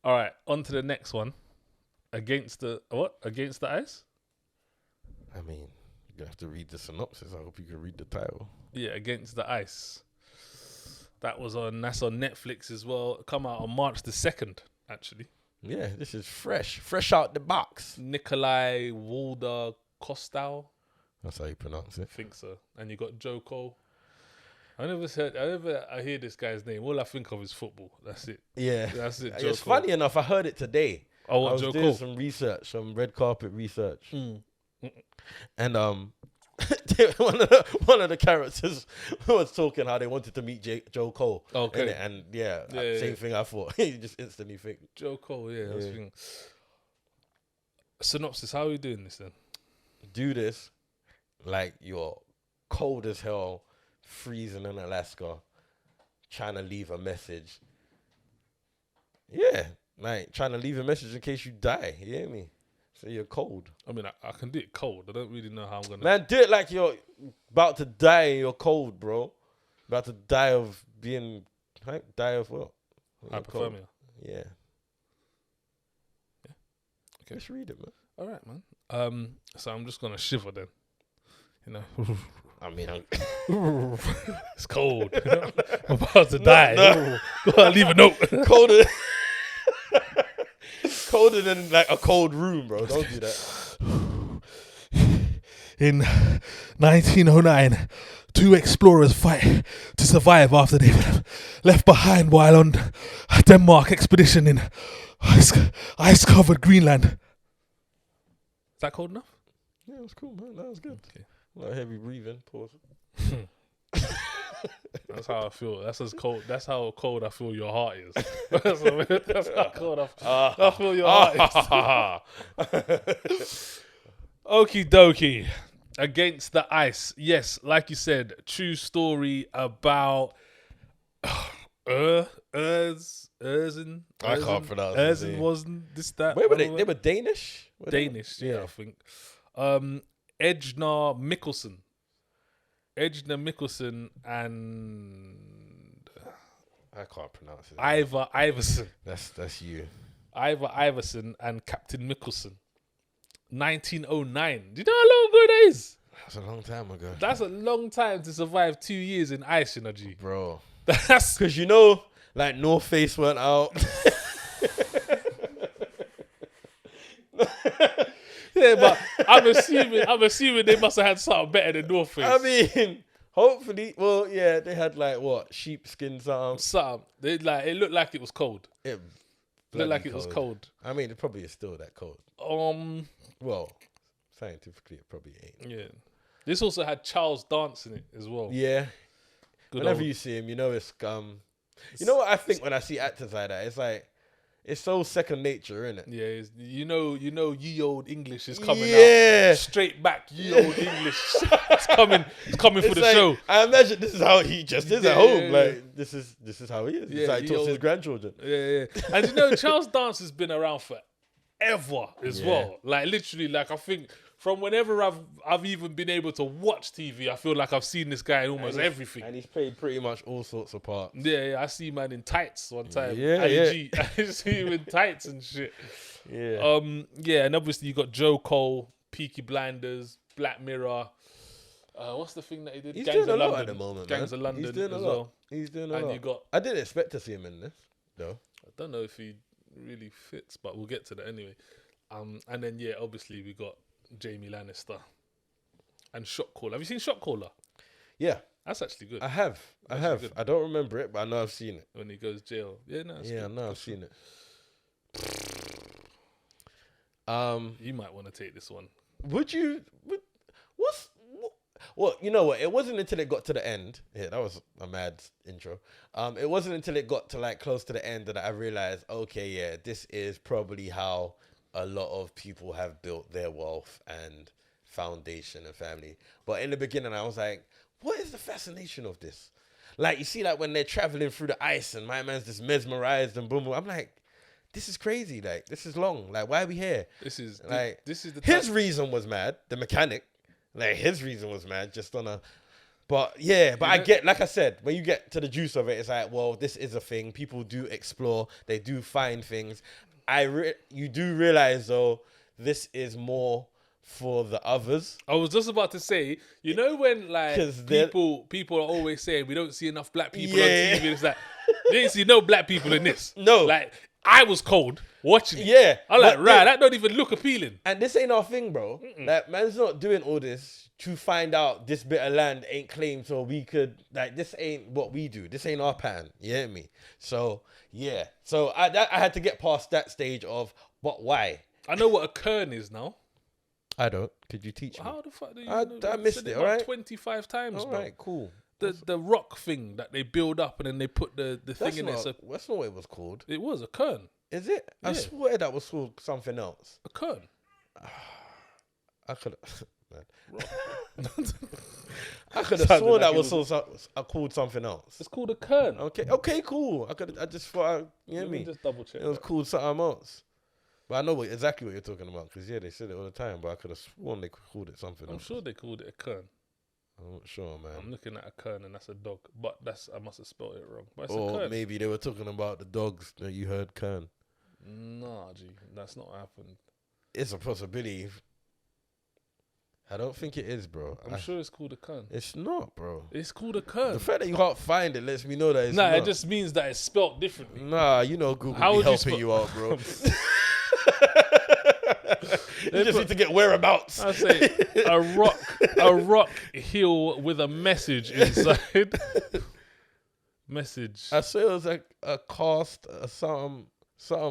All right, on to the next one. Against the what? Against the ice? I mean, you're gonna have to read the synopsis. I hope you can read the title. Yeah, Against the Ice. That's on Netflix as well. It come out on March the 2nd, actually. Yeah, this is fresh out the box. Nikolai Walder Kostal. That's how you pronounce it. I think so. And you got Joe Cole. I hear this guy's name. All I think of is football. That's it. Yeah, That's it. Joe it's Cole. funny enough. I heard it today. Oh, I was Joe doing Cole. some research, some red carpet research, and one of the characters was talking how they wanted to meet Joe Cole. Okay. Innit? And same thing I thought. You just instantly think Joe Cole, yeah. I was thinking. Synopsis, how are we doing this then? do this like you're cold as hell, freezing in Alaska, trying to leave a message. Yeah, like trying to leave a message in case you die. You hear me? So you're cold. I mean, I can do it cold. I don't really know how I'm going to... Man, do it like you're about to die and you're cold, bro. About to die of being... Die of what? Hypothermia. Yeah. Okay. Let's read it, man. All right, man. So I'm just going to shiver then. You know? I mean, It's cold. I'm about to die. No. Gotta leave a note. Colder than like a cold room, bro. Don't do that. In 1909, two explorers fight to survive after they were left behind while on a Denmark expedition in ice-covered Greenland. Is that cold enough? Yeah, it was cool, man. That was good. Okay. A lot of heavy breathing. Pause. That's how I feel. That's as cold. That's how cold I feel your heart is. That's how cold I feel your heart is. Okie dokie. Against the Ice. Yes, like you said, true story about Erzen. I can't pronounce his Erzen name. wasn't this that. Where were they? They were Danish? Danish, yeah, I think. Ejnar Mikkelsen. Ejnar Mikkelsen and I can't pronounce it. Ivar Iverson. That's you. Ivar Iverson and Captain Mikkelsen. 1909. Do you know how long ago that is? That's a long time ago. That's a long time to survive 2 years in ice, you know, G. Bro. That's Because you know, like North Face went out. yeah, but I'm assuming they must have had something better than North Face. I mean, hopefully, well, yeah, they had like what, sheepskin something. Something. It looked like it was cold. It Looked like it was cold. I mean, it probably is still that cold. Well, scientifically, it probably ain't. Yeah. This also had Charles Dance in it as well. Yeah. Good Whenever old- you see him, you know it's You know what I think when I see actors like that? It's like, it's so second nature, isn't it? Yeah, you know, ye old English is coming Yeah. out straight back. Ye old English, it's coming for It's the like, show. I imagine this is how he just is at Yeah, home. yeah, Like this is how he is. This is how he ye talks to his old- grandchildren. Yeah. And you know, Charles Dance has been around forever as Yeah. well. Like literally, like I think from whenever I've even been able to watch TV, I feel like I've seen this guy in almost everything. And he's played pretty much all sorts of parts. Yeah, I see man in tights one time. Yeah, IG. I see him in tights and shit. Yeah. Yeah, and obviously you got Joe Cole, Peaky Blinders, Black Mirror. What's the thing that he did? He's Gangs doing a of lot London. at the moment, Gangs man. of London He's doing a as lot. well. He's doing a And lot. you got, I didn't expect to see him in this, though. I don't know if he really fits, but we'll get to that anyway. And then yeah, obviously we got Jamie Lannister and Shot Caller. Have you seen Shot Caller? Yeah, That's actually good. I have. Actually good. I don't remember it, but I know I've seen it. When he goes jail. Yeah, no. Yeah, I know I've seen it. You might want to take this one. Well, you know what? It wasn't until it got to the end. Yeah, that was a mad intro. It wasn't until it got to like close to the end that I realized, okay, yeah, this is probably how a lot of people have built their wealth and foundation and family. But in the beginning, I was like, what is the fascination of this? Like, you see, like when they're traveling through the ice and my man's just mesmerized and boom, boom. I'm like, this is crazy. Like, this is long. Like, why are we here? This is Like, the his reason was mad. The mechanic, like his reason was mad. Just on a But yeah, but I get, like I said, when you get to the juice of it, it's like, well, this is a thing. People do explore. They do find things. You do realize though, this is more for the others. I was just about to say, you know when like 'Cause people are always saying we don't see enough black people on TV. It's like they didn't see no black people in this. No. Like I was cold watching it. Yeah. I'm like, but right, that don't even look appealing. And this ain't our thing, bro. Like, man's not doing all this to find out this bit of land ain't claimed so we could, like, this ain't what we do. This ain't our pan. You hear me? So, yeah. So, I had to get past that stage of, but why? I know what a kern is now. I don't. Could you teach me? How the fuck do you I know? missed Said it, about alright? 25 times, All bro. right, cool. The rock thing that they build up and then they put the thing in there. So That's not what it was called. it was a kern. Is it? I Yeah. swear that was called something else. A kern. I could Rock. I could have Sounded sworn like that it was called something else. It's called a kern. Okay, cool. I just thought, you hear Let me me? just double check. It was called something else. But I know exactly what you're talking about because, yeah, they said it all the time, but I could have sworn they called it something I'm else. sure they called it a kern. I'm not sure, man. I'm looking at a kern and that's a dog, but I must have spelled it wrong. But it's a Or kern. maybe they were talking about the dogs that you heard Kern. Nah, G, that's not what happened. It's a possibility. I don't think it is, bro. I'm sure it's called a kern. It's not, bro. It's called a kern. The fact that you can't find it lets me know that it's Nah, not. it just means that it's spelled differently. Nah, you know Google How be would you helping you out, bro. You just put- need to get whereabouts. I say a rock hill with a message inside. Message. I swear it was like a cast, something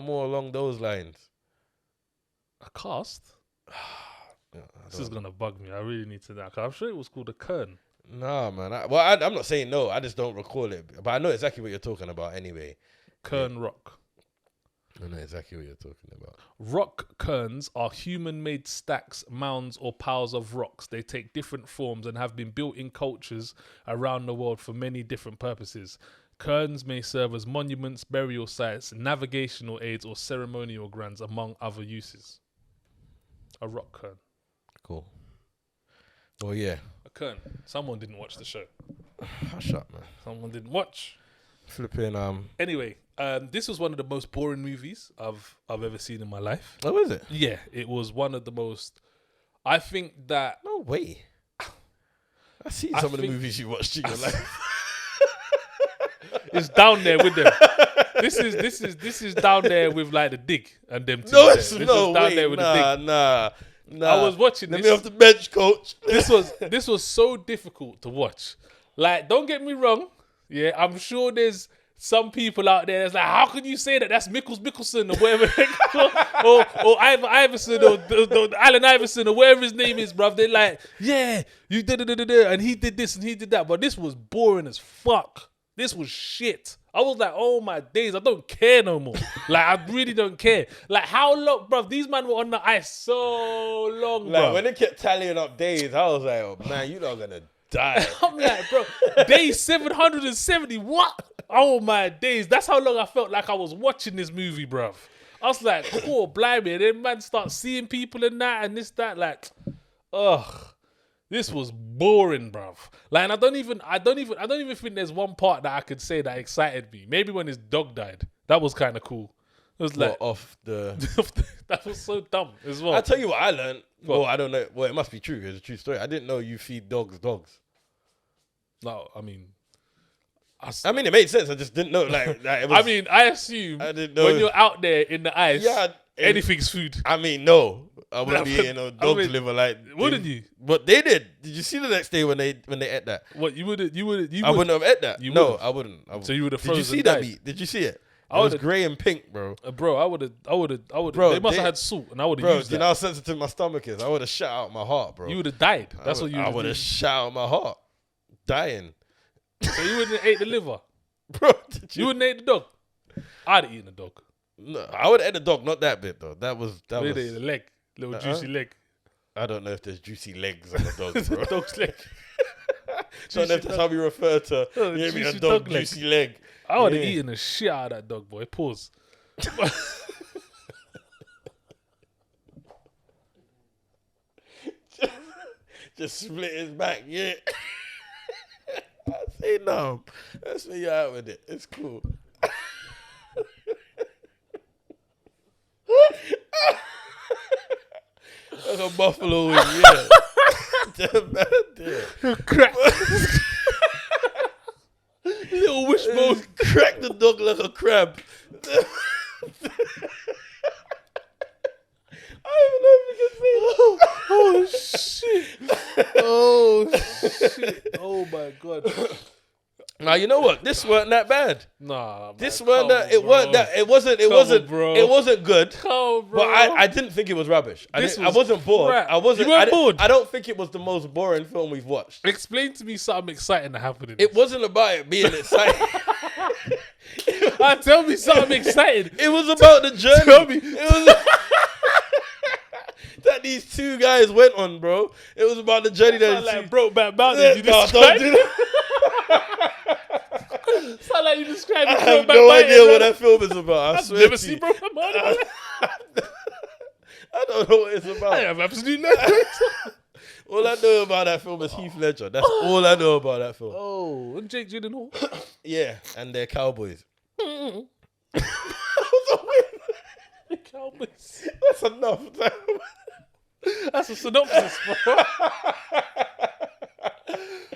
more along those lines. A cast? Yeah, This is gonna bug me. I really need to know. 'Cause I'm sure it was called a kern. Nah, man. I'm not saying no. I just don't recall it. But I know exactly what you're talking about anyway. Kern rock. I know exactly what you're talking about. Rock kerns are human-made stacks, mounds, or piles of rocks. They take different forms and have been built in cultures around the world for many different purposes. Kerns may serve as monuments, burial sites, navigational aids, or ceremonial grounds, among other uses. A rock kern. Cool. Well, yeah. A kern. Someone didn't watch the show. Hush up, man. Someone didn't watch. Flipping, Anyway, this was one of the most boring movies I've ever seen in my life. Oh, is it? Yeah, it was one of the most. I think that No way. I've seen some of the movies you watched in your life. it's down there with them. This is down there with like the Dig and them. No, there. it's This no is down way. there with the Dig. Nah. I was watching Let this. me off the bench, coach. This was so difficult to watch. Like, don't get me wrong. Yeah, I'm sure there's some people out there that's like, how can you say that? That's Mickelson or whatever, or Iverson or Allen Iverson or whatever his name is, bruv. They're like, yeah, you did it, and he did this and he did that. But this was boring as fuck. This was shit. I was like, oh my days, I don't care no more. Like, I really don't care. Like, how long, bruv? These men were on the ice so long, Like, bruv. when they kept tallying up days, I was like, oh, man, you're not going to die. I'm like, bro, day 770, what? Oh my days. That's how long I felt like I was watching this movie, bruv. I was like, cool, blimey. And then man start seeing people in that and this, that, like, ugh. This was boring, bruv. Like, and I don't even think there's one part that I could say that excited me. Maybe when his dog died. That was kind of cool. It was like, off the... that was so dumb as well. I'll tell you what I learned. What? Well, I don't know. Well, it must be true. It's a true story. I didn't know you feed dogs. No, I mean, I mean, it made sense. I just didn't know. Like it was, I mean, I assume I didn't know. when you're out there in the ice, Yeah, anything's food. I mean, no. I wouldn't be eating no dog's mean, liver like... Wouldn't you? But they did. Did you see the next day when they ate that? What you wouldn't? I wouldn't have ate that. You No, would've. I wouldn't. So you would have Did you frozen see that died. meat? Did you see it? I It was would've- grey and pink, bro. Bro, I would have. Bro, They must they- have had salt, and I would have Bro, used do you that. know how sensitive my stomach is? I would have shut out my heart, bro. You would have died. That's what you. I would have shut out my heart. Dying. So you wouldn't have ate the liver. Bro, did You you? wouldn't have ate the dog. I'd have eaten the dog. No, I would have ate the dog, not that bit, though. That was... Maybe the leg, little juicy leg. I don't know if there's juicy legs on the dog, bro. Dog's leg. Don't know if that's how we refer to Oh, you hear me, a juicy dog, dog leg. juicy leg. I would have Yeah. eaten the shit out of that dog, boy. Pause. Just split his back, yeah. I say no. That's me out with it. It's cool. Like a buffalo wing, yeah. Damn, man, damn. Crack. Little wishbone. Crack the dog like a crab. I don't know if you can say that. Oh shit. Oh my god. Now you know what? This weren't that bad. Nah, man, this weren't that. It weren't that. It wasn't. It wasn't. Bro. It wasn't good. Come on, bro. But I didn't think it was rubbish. I wasn't bored. crap. I wasn't. You weren't bored? I don't think it was the most boring film we've watched. Explain to me something exciting that happened in It wasn't about it being exciting. Tell me something exciting. It was about the journey. Tell me. It was that these two guys went on, bro. It was about the journey that like Brokeback Mountain. You don't do that. Sound like you described I it. have no idea what that film is about. I swear Never to you. seen Brokeback Mountain. I don't know what it's about. I have absolutely no idea. All I know about that film is Heath Ledger. That's all I know about that film. Oh, and Jake Gyllenhaal. Yeah, and they're cowboys. The Cowboys. That's enough. That's a synopsis, bro.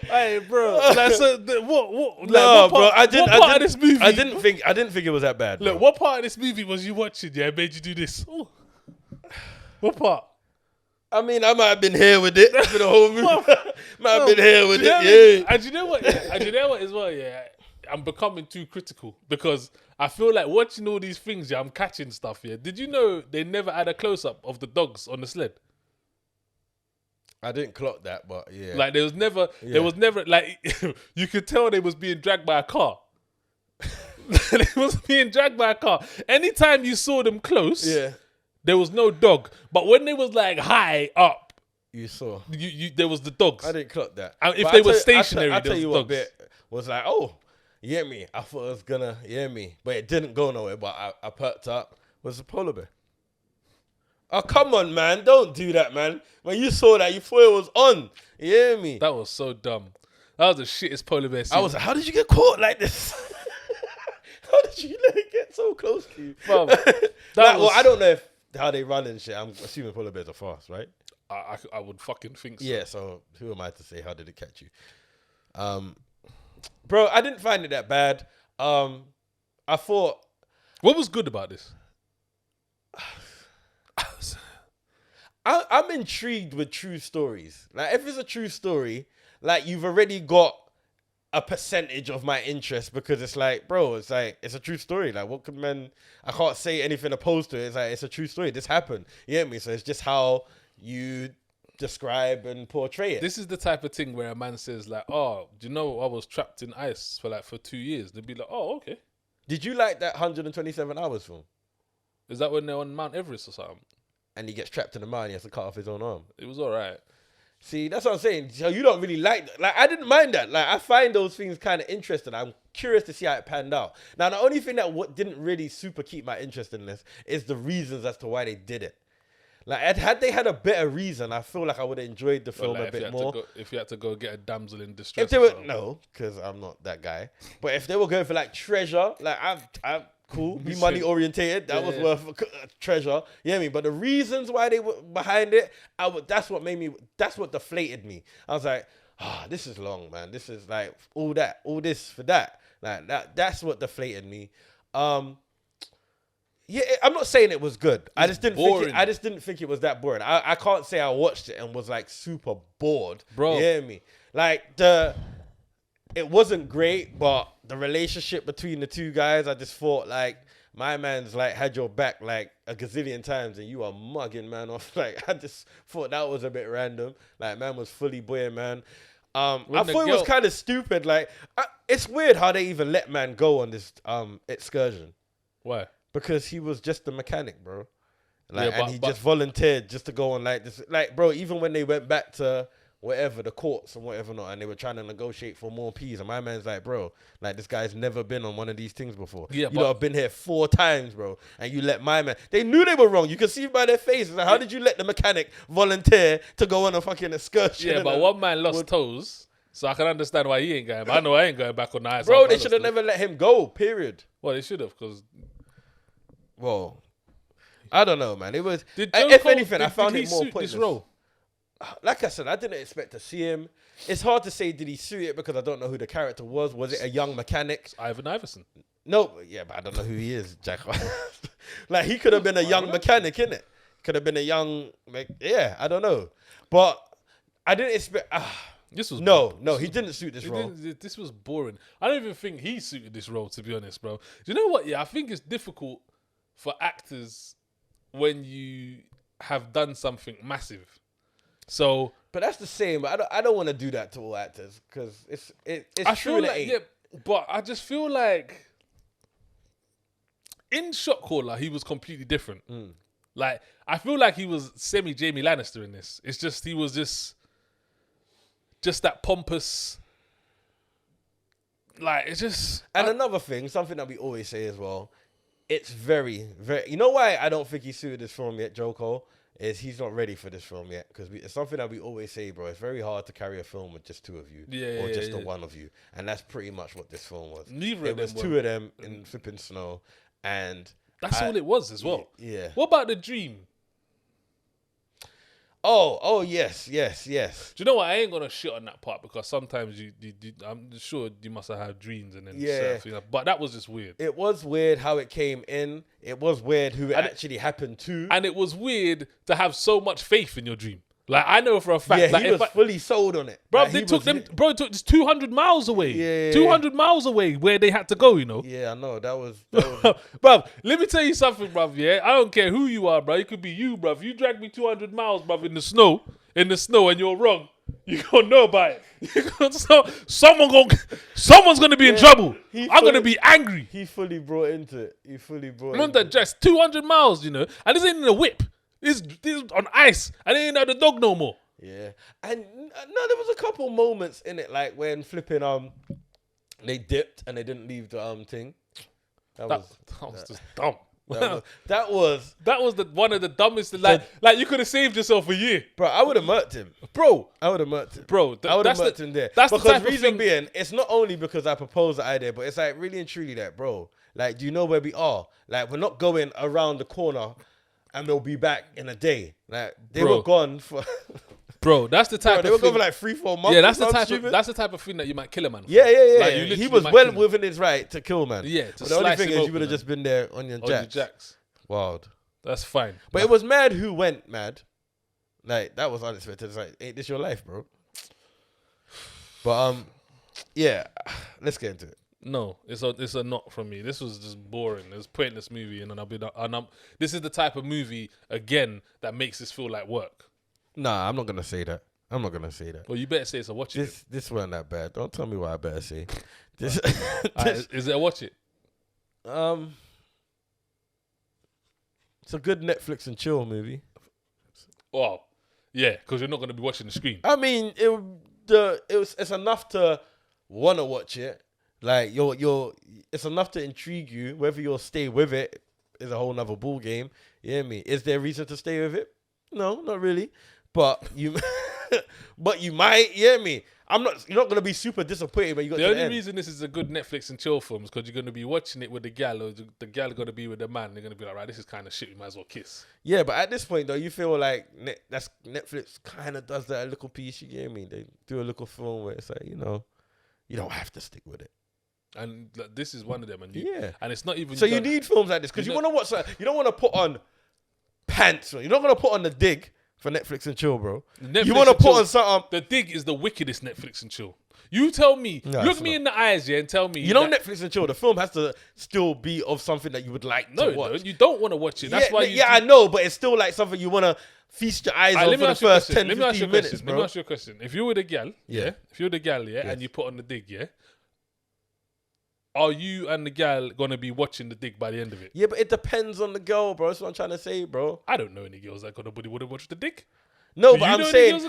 Hey, bro. Like, so what? Like, No, what bro. I didn't. What part of this movie? I didn't think it was that bad. Look, Bro. what part of this movie was you watching? Yeah, made you do this. Ooh. What part? I mean, I might have been here with it for the whole movie. Might have been here with it. Yeah. And you know what? Yeah, and you know what as well? Yeah, I'm becoming too critical because I feel like watching all these things. Yeah, I'm catching stuff. Yeah. Did you know they never had a close up of the dogs on the sled? I didn't clock that, but yeah. Like there was never like you could tell they was being dragged by a car. They was being dragged by a car. Anytime you saw them close, yeah, there was no dog. But when they was like high up, you saw. You there was the dogs. I didn't clock that. And if But they were stationary, I there tell was you dogs. what bit was like, oh, yeah me. I thought it was gonna me, but it didn't go nowhere. But I perked up. Was the polar bear? Oh come on, man! Don't do that, man. When you saw that, you thought it was on. You hear me? That was so dumb. That was the shittest polar bear scene. I was like, how did you get caught like this? How did you let it get so close to you? Bro, well, I don't know how they run and shit. I'm assuming polar bears are fast, right? I would fucking think so. Yeah, so who am I to say how did it catch you? Bro, I didn't find it that bad. I thought... What was good about this? I'm intrigued with true stories. Like, if it's a true story, like, you've already got a percentage of my interest because it's like, bro, it's like, it's a true story. Like, what could men... I can't say anything opposed to it. It's like, it's a true story. This happened. You get me? So it's just how you describe and portray it. This is the type of thing where a man says like, oh, do you know I was trapped in ice for 2 years? They'd be like, oh, okay. Did you like that 127 hours film? Is that when they're on Mount Everest or something? And he gets trapped in the mine, he has to cut off his own arm. It was all right. See, that's what I'm saying. So you don't really like that. Like, I didn't mind that. Like, I find those things kind of interesting. I'm curious to see how it panned out. Now, the only thing that didn't really super keep my interest in this is the reasons as to why they did it. Like, had they had a better reason, I feel like I would have enjoyed the film like a bit more. If you had to go get a damsel in distress. If they were, no, because I'm not that guy. But if they were going for like treasure, like I'm cool, be money orientated. That was worth a treasure. You know what I mean? But the reasons why they were behind it, that's what deflated me. I was like, this is long, man. This is like all this for that. Like that's what deflated me. Yeah, I'm not saying it was good. I just didn't think it was that boring. I can't say I watched it and was like super bored. Bro. You hear me? Like it wasn't great, but the relationship between the two guys, I just thought like my man's like had your back like a gazillion times and you are mugging man off. Like I just thought that was a bit random. Like man was fully boying, man. I thought it was kind of stupid. Like it's weird how they even let man go on this excursion. Why? Because he was just a mechanic, bro. Like, Yeah, and he just volunteered just to go on like this. Like, bro, even when they went back to whatever, the courts and whatever not, and they were trying to negotiate for more peas, and my man's like, bro, like this guy's never been on one of these things before. Yeah, you lot have been here 4 times, bro, and you let my man. They knew they were wrong. You can see by their faces. Like, how did you let the mechanic volunteer to go on a fucking excursion? Yeah, but one man lost toes. So I can understand why he ain't going. But I know I ain't going back on the ice. Bro, they should have never let him go. Period. Well, they should have because. Well, I don't know, man. It was. If anything, I found it more pointless. This role? Like I said, I didn't expect to see him. It's hard to say did he suit it because I don't know who the character was. Was it a young mechanic? It's Ivan Iverson. No, yeah, but I don't know who he is, Jack. Like he could have been a young mechanic, innit? Could have been a young, yeah, I don't know. But I didn't expect. This was he didn't suit this role. This was boring. I don't even think he suited this role, to be honest, bro. Do you know what? Yeah, I think it's difficult for actors when you have done something massive. So, but that's the same. But I don't want to do that to all actors because it's true. Yeah, but I just feel like in Shot Caller he was completely different. Like I feel like he was semi Jamie Lannister in this. It's just he was just that pompous. Like it's just. And another thing, something that we always say as well, it's very, very. You know why I don't think he suited this film yet, Joe Cole? Is he's not ready for this film yet because it's something that we always say, bro. It's very hard to carry a film with just two of you, or just the one of you, and that's pretty much what this film was. It was two of them in flipping snow, and that's all it was as well. Yeah. What about the dream? Oh, yes. Do you know what? I ain't gonna shit on that part because sometimes you I'm sure you must have had dreams and then surf, you know, but that was just weird. It was weird how it came in. It was weird who it actually happened to, and it was weird to have so much faith in your dream. Like I know for a fact, he was fully sold on it, bro. Like, it took this 200 miles away, 200 miles away where they had to go. You know. Yeah, I know that was. Bro, let me tell you something, bro. Yeah, I don't care who you are, bro. It could be you, bro. If you drag me 200 miles, bro, in the snow, and you're wrong, you gonna know about it. Someone's gonna be in trouble. I'm gonna be angry. He fully brought into it. Remember, just 200 miles, you know, and this ain't in a whip. This on ice, and they ain't had the dog no more. Yeah, and no, there was a couple moments in it, like when flipping they dipped and they didn't leave the thing. That was just dumb. That was one of the dumbest. Like you could have saved yourself a year, bro. I would have murked him, bro. I would have murked him, bro. I would have murked him there. That's because the type of reason thing. being, it's not only because I proposed the idea, but it's like really and truly that, bro. Like, do you know where we are? Like, we're not going around the corner. And they'll be back in a day. Like they were gone for. Bro, that's the type. They were gone for like 3-4 months. Yeah, that's the type of thing that you might kill a man for. Yeah. Like, he was well within his right to kill man. Yeah. But the only thing is, you would have just been there on your jacks. Wild. That's fine. But it was mad who went mad. Like that was unexpected. It's like, ain't this your life, bro? But yeah. Let's get into it. No, it's a not from me. This was just boring. It was a pointless movie, and this is the type of movie again that makes this feel like work. Nah, I'm not gonna say that. Well, you better say it's a watch it. This wasn't that bad. Don't tell me what I better say. This, is it a watch it? It's a good Netflix and chill movie. Oh, yeah, because you're not gonna be watching the screen. I mean, it's enough to wanna watch it. Like it's enough to intrigue you. Whether you'll stay with it is a whole nother ball game. You hear me? Is there a reason to stay with it? No, not really. But you might. You hear me? You're not gonna be super disappointed when you got to the end. The only reason this is a good Netflix and chill film is because you're gonna be watching it with the gal, or the gal gonna be with the man. They're gonna be like, right, this is kind of shit. We might as well kiss. Yeah, but at this point though, you feel like that's Netflix kind of does that a little piece. You get me? They do a little film where it's like, you know, you don't have to stick with it. And this is one of them, and it's not even. So you need films like this because you want to watch. You don't want to put on Pants. You're not gonna put on The Dig for Netflix and chill, bro. You want to put on something. The Dig is the wickedest Netflix and chill. You tell me, look me in the eyes, and tell me. You know, Netflix and chill. The film has to still be of something that you would like to watch. No, you don't want to watch it. That's why. I know, but it's still like something you want to feast your eyes on for the first 10, 15 minutes, bro. Let me ask you a question. If you were the gal, and you put on The Dig, are you and the gal gonna be watching The Dig by the end of it? Yeah, but it depends on the girl, bro. That's what I'm trying to say, bro. I don't know any girls that would have watched The Dig. No, but I'm saying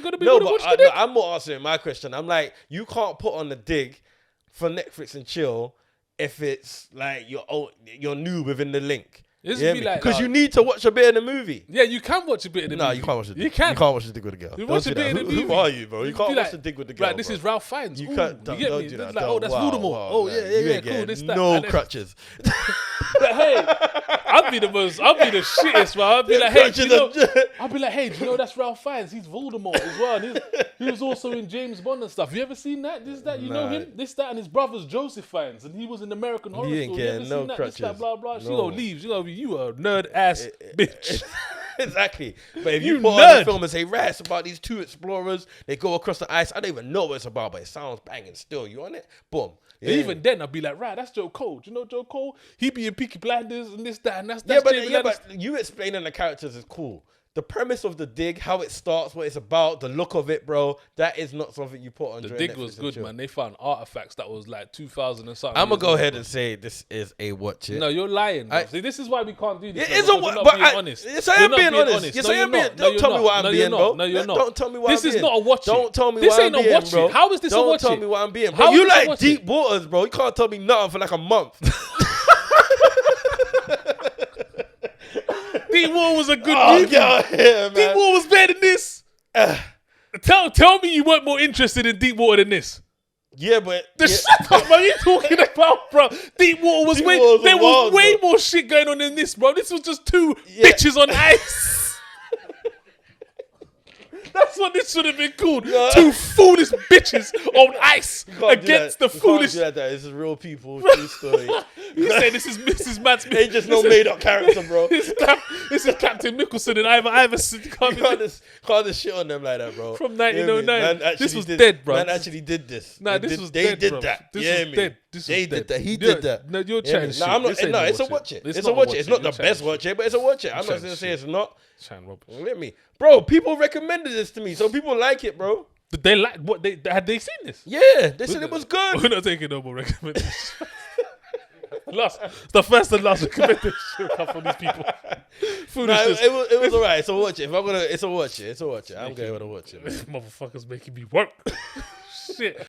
I'm more answering my question. I'm like, you can't put on The Dig for Netflix and chill if it's like you're new within the link. It's Yeah, be like because you need to watch a bit of the movie. Yeah, you can watch a bit of the movie. No, you can't watch it. You can. You can't watch the Dig with the Girl. You Don't watch do a bit that. of the movie. Who are you, bro? You You'd can't be watch like- the Dig with the Girl. Like, this is Ralph Fiennes. You Ooh, can't. you Don't, get don't me? do that. Like, Don't. oh, that's Wow, Voldemort. wow, Oh, man. yeah, You yeah, ain't cool. getting This, that. no And then- crutches. But hey, I'd be the shittest, man. I'd be like, hey, do you know? I'd be like, hey, do you know that's Ralph Fiennes? He's Voldemort as well. And he was also in James Bond and stuff. You ever seen that? This, that, you know Nah. him? This, that, and his brother's Joseph Fiennes, and he was in American Horror You ain't Story. You ever getting seen no that? This, that, crutches. blah, blah. She No. gonna leave. She gonna be, you a nerd ass bitch. Exactly. But if you You put on nerd. the film and say, right, it's about these two explorers, they go across the ice. I don't even know what it's about, but it sounds banging still. You on it? Boom. Yeah. Even then, I'd be like, right, that's Joe Cole. Do you know Joe Cole? He be in Peaky Blinders and this, that, and that's Yeah, Jamie Lannister. but you explaining the characters is cool. The premise of the Dig, how it starts, what it's about, the look of it, bro, that is not something you put on. The during Dig Netflix was and good, chill. man. They found artifacts that was like 2000 and something. I'm gonna years go old, ahead bro. and say this is a watch it. No, you're lying. Bro. I- See, this is why we can't do this. It man, is a because what, you're but not being I, honest. yes, I You're am not being honest. Yes, No, I you're am being. not. No, Don't you're tell me not. what I'm No, being, you're bro. not. No, you're not. Don't tell me what I'm This being. is not a watch it. Don't tell me This what ain't I'm a being, watch bro. it. How is this a Don't watch tell it? me what I'm being, How bro. You is this a like watch deep it? waters, bro. You can't tell me nothing for like a month. Deep Water was a good Oh, movie. get out here, Deep man. Water was better than this. Tell me you weren't more interested in Deep Water than this. Yeah, but Shut up, man. What are you talking about, bro? Deep Water was Deep way, Water was there was wild, way bro. more shit going on than this, bro. This was just two Yeah. bitches on ice. That's what this should have been called. No. Two foolish bitches on ice You can't do against that. the You foolish. Can't do that. This is real people, true story. You say this is Mrs. Matt Smith. Ain't just no made up character, bro. This is Captain Nicholson and Ivan Iverson. You can't just shit on them like that, bro. From You hear me? 1909. Man actually This was did- dead, bro. Man actually did this. Nah, They this did- was they dead, did bro. that. This You hear was me? dead. This They was did dead. that. He You're- did that. No, you're Yeah, chatting me? shit. No, I'm You're not. saying No, you're it's a watching. watch it. It's not a watch it. It's not You're the chatting best shit. watch it, but it's a watch it. I'm not chatting gonna say shit. it's not. Chatting rubbish. Let me, bro. People recommended this to me, so people like it, bro. But they like what they had they seen this? Yeah, they said it was good. We're not taking no more recommendations. Last, it's the first and last recommendation will come from these people. Nah, Foolishness. it was alright. It's a watch it. If I'm gonna, it's a watch it. It's a watch it. I'm going to watch it. Man. Motherfuckers making me work. Shit.